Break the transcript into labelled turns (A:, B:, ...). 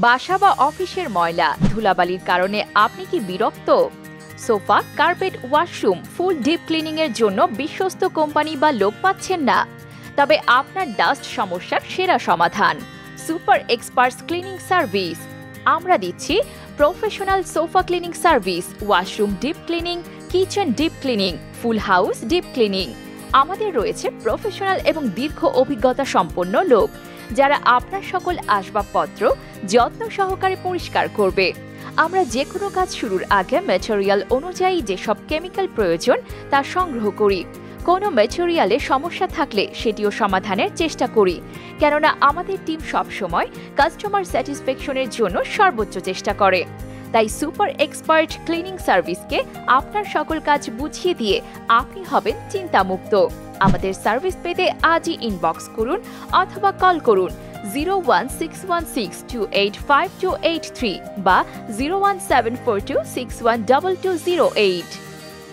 A: বাসা বা অফিসের ময়লা ধুলাবালির কারণে আপনি কি বিরক্ত? সোফা, কার্পেট, ওয়াশরুম ফুল ডিপ ক্লিনিং এর জন্য বিশ্বস্ত কোম্পানি বা লোক পাচ্ছেন না? তবে আপনার ডাস্ট সমস্যার সেরা সমাধান সুপার এক্সপার্টস ক্লিনিং সার্ভিস। আমরা দিচ্ছি professional sofa cleaning service, washroom deep cleaning, kitchen deep cleaning, full house deep cleaning. আমাদের রয়েছে প্রফেশনাল এবং দীর্ঘ অভিজ্ঞতা সম্পন্ন লোক যারা আপনার সকল আসবাবপত্র যত্ন সহকারে পরিষ্কার করবে। আমরা যে কোনো কাজ শুরুর আগে ম্যাটেরিয়াল অনুযায়ী যেসব কেমিক্যাল প্রয়োজন তা সংগ্রহ করি। কোনো ম্যাটেরিয়ালে সমস্যা থাকলে সেটিও সমাধানের চেষ্টা করি, কেননা আমাদের টিম সবসময় কাস্টমার স্যাটিসফ্যাকশনের জন্য সর্বোচ্চ চেষ্টা করে। তাই সুপার এক্সপার্ট ক্লিনিং সার্ভিসকে আপনার সকল কাজ বুঝিয়ে দিয়ে আপনি হবেন চিন্তামুক্ত। আমাদের সার্ভিস পেতে আজই ইনবক্স করুন অথবা কল করুন 01616285283 বা 01742612208।